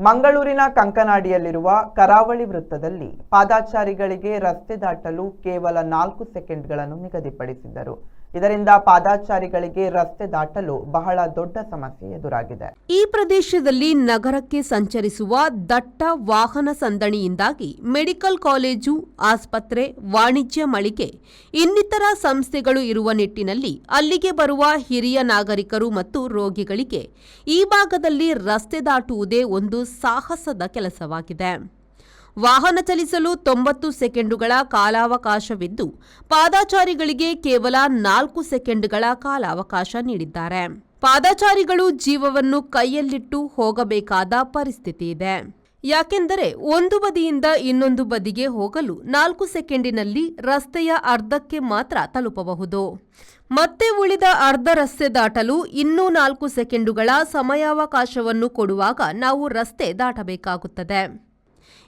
ಮಂಗಳೂರಿನ ಕಂಕನಾಡಿಯಲ್ಲಿರುವ ಕರಾವಳಿ ವೃತ್ತದಲ್ಲಿ ಪಾದಾಚಾರಿಗಳಿಗೆ ರಸ್ತೆ ದಾಟಲು ಕೇವಲ 4 ಸೆಕೆಂಡ್ಗಳನ್ನು ನಿಗದಿಪಡಿಸಿದ್ದರು. ಇದರಿಂದ ಪಾದಾಚಾರಿಗಳಿಗೆ ರಸ್ತೆ ದಾಟಲು ಬಹಳ ದೊಡ್ಡ ಸಮಸ್ಯೆ ಎದುರಾಗಿದೆ. ಈ ಪ್ರದೇಶದಲ್ಲಿ ನಗರಕ್ಕೆ ಸಂಚರಿಸುವ ದಟ್ಟ ವಾಹನ ಸಂದಣಿಯಿಂದಾಗಿ ಮೆಡಿಕಲ್ ಕಾಲೇಜು, ಆಸ್ಪತ್ರೆ, ವಾಣಿಜ್ಯ ಮಳಿಗೆ ಇನ್ನಿತರ ಸಂಸ್ಥೆಗಳು ಇರುವ ನಿಟ್ಟಿನಲ್ಲಿ ಅಲ್ಲಿಗೆ ಬರುವ ಹಿರಿಯ ನಾಗರಿಕರು ಮತ್ತು ರೋಗಿಗಳಿಗೆ ಈ ಭಾಗದಲ್ಲಿ ರಸ್ತೆ ದಾಟುವುದೇ ಒಂದು ಸಾಹಸದ ಕೆಲಸವಾಗಿದೆ. ವಾಹನ ಚಲಿಸಲು 90 ಸೆಕೆಂಡುಗಳ ಕಾಲಾವಕಾಶವಿದ್ದು, ಪಾದಾಚಾರಿಗಳಿಗೆ ಕೇವಲ 4 ಸೆಕೆಂಡ್ಗಳ ಕಾಲಾವಕಾಶ ನೀಡಿದ್ದಾರೆ. ಪಾದಾಚಾರಿಗಳು ಜೀವವನ್ನು ಕೈಯಲ್ಲಿಟ್ಟು ಹೋಗಬೇಕಾದ ಪರಿಸ್ಥಿತಿ ಇದೆ. ಯಾಕೆಂದರೆ ಒಂದು ಬದಿಯಿಂದ ಇನ್ನೊಂದು ಬದಿಗೆ ಹೋಗಲು 4 ಸೆಕೆಂಡಿನಲ್ಲಿ ರಸ್ತೆಯ ಅರ್ಧಕ್ಕೆ ಮಾತ್ರ ತಲುಪಬಹುದು. ಮತ್ತೆ ಉಳಿದ ಅರ್ಧ ರಸ್ತೆ ದಾಟಲು ಇನ್ನೂ 4 ಸೆಕೆಂಡುಗಳ ಸಮಯಾವಕಾಶವನ್ನು ಕೊಡುವಾಗ ನಾವು ರಸ್ತೆ ದಾಟಬೇಕಾಗುತ್ತದೆ.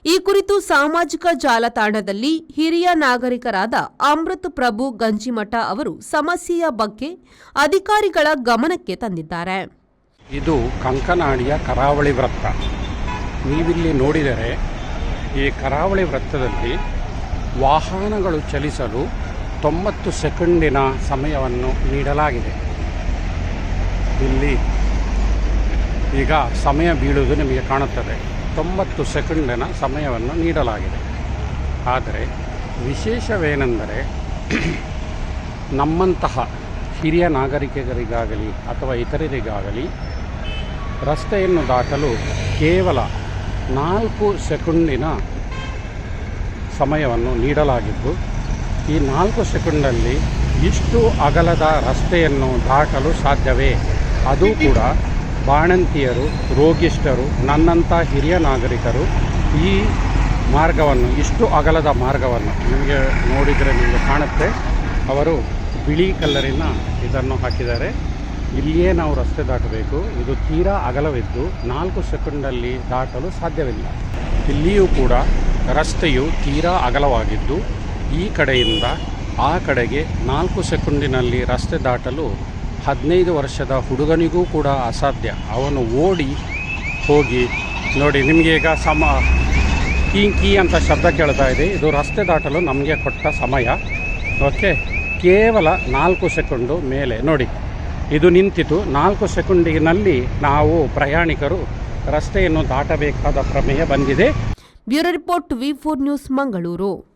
ಈ ಕುರಿತು ಸಾಮಾಜಿಕ ಜಾಲತಾಣದಲ್ಲಿ ಹಿರಿಯ ನಾಗರಿಕರಾದ ಅಮೃತ್ ಪ್ರಭು ಗಂಜಿಮಠ ಅವರು ಸಮಸ್ಯೆಯ ಬಗ್ಗೆ ಅಧಿಕಾರಿಗಳ ಗಮನಕ್ಕೆ ತಂದಿದ್ದಾರೆ. ಇದು ಕಂಕನಾಡಿಯ ಕರಾವಳಿ ವೃತ್ತ. ನೀವಿಲ್ಲಿ ನೋಡಿದರೆ ಈ ಕರಾವಳಿ ವೃತ್ತದಲ್ಲಿ ವಾಹನಗಳು ಚಲಿಸಲು 90 ಸೆಕೆಂಡಿನ ಸಮಯವನ್ನು ನೀಡಲಾಗಿದೆ. ಇಲ್ಲಿ ಈಗ ಸಮಯ ಬೀಳುವುದು ನಿಮಗೆ ಕಾಣುತ್ತದೆ. 90 ಸೆಕೆಂಡಿನ ಸಮಯವನ್ನು ನೀಡಲಾಗಿದೆ. ಆದರೆ ವಿಶೇಷವೇನೆಂದರೆ ನಮ್ಮಂತಹ ಹಿರಿಯ ನಾಗರಿಕರಿಗಾಗಲಿ ಅಥವಾ ಇತರರಿಗಾಗಲಿ ರಸ್ತೆಯನ್ನು ದಾಟಲು ಕೇವಲ 4 ಸೆಕೆಂಡಿನ ಸಮಯವನ್ನು ನೀಡಲಾಗಿದ್ದು, ಈ 4 ಸೆಕೆಂಡಲ್ಲಿ ಇಷ್ಟು ಅಗಲದ ರಸ್ತೆಯನ್ನು ದಾಟಲು ಸಾಧ್ಯವೇ? ಅದು ಕೂಡ ಬಾಣಂತಿಯರು, ರೋಗಿಷ್ಠರು, ನನ್ನಂಥ ಹಿರಿಯ ನಾಗರಿಕರು ಈ ಮಾರ್ಗವನ್ನು, ಇಷ್ಟು ಅಗಲದ ಮಾರ್ಗವನ್ನು ನಿಮಗೆ ನೋಡಿದರೆ ನಿಮಗೆ ಕಾಣುತ್ತೆ. ಅವರು ಬಿಳಿ ಕಲ್ಲರಿನ ಇದನ್ನು ಹಾಕಿದ್ದಾರೆ. ಇಲ್ಲಿಯೇ ನಾವು ರಸ್ತೆ ದಾಟಬೇಕು. ಇದು ತೀರಾ ಅಗಲವಿದ್ದು 4 ಸೆಕೆಂಡಲ್ಲಿ ದಾಟಲು ಸಾಧ್ಯವಿಲ್ಲ. ಇಲ್ಲಿಯೂ ಕೂಡ ರಸ್ತೆಯು ತೀರಾ ಅಗಲವಾಗಿದ್ದು, ಈ ಕಡೆಯಿಂದ ಆ ಕಡೆಗೆ 4 ಸೆಕೆಂಡಿನಲ್ಲಿ ರಸ್ತೆ ದಾಟಲು 15 ವರ್ಷದ ಹುಡುಗನಿಗೂ ಕೂಡ ಅಸಾಧ್ಯ. ಅವನು ಓಡಿ ಹೋಗಿ ನೋಡಿ, ನಿಮಗೆ ಈಗ ಕೀ ಅಂತ ಶಬ್ದ ಕೇಳ್ತಾ ಇದೆ. ಇದು ರಸ್ತೆ ದಾಟಲು ನಮಗೆ ಕೊಟ್ಟ ಸಮಯ. ಓಕೆ, ಕೇವಲ 4 ಸೆಕೆಂಡು ಮೇಲೆ ನೋಡಿ, ಇದು ನಿಂತಿತು. 4 ಸೆಕೆಂಡಿನಲ್ಲಿ ನಾವು ಪ್ರಯಾಣಿಕರು ರಸ್ತೆಯನ್ನು ದಾಟಬೇಕಾದ ಪ್ರಮೇಯ ಬಂದಿದೆ. Bureau report, V4 news, Mangaluru.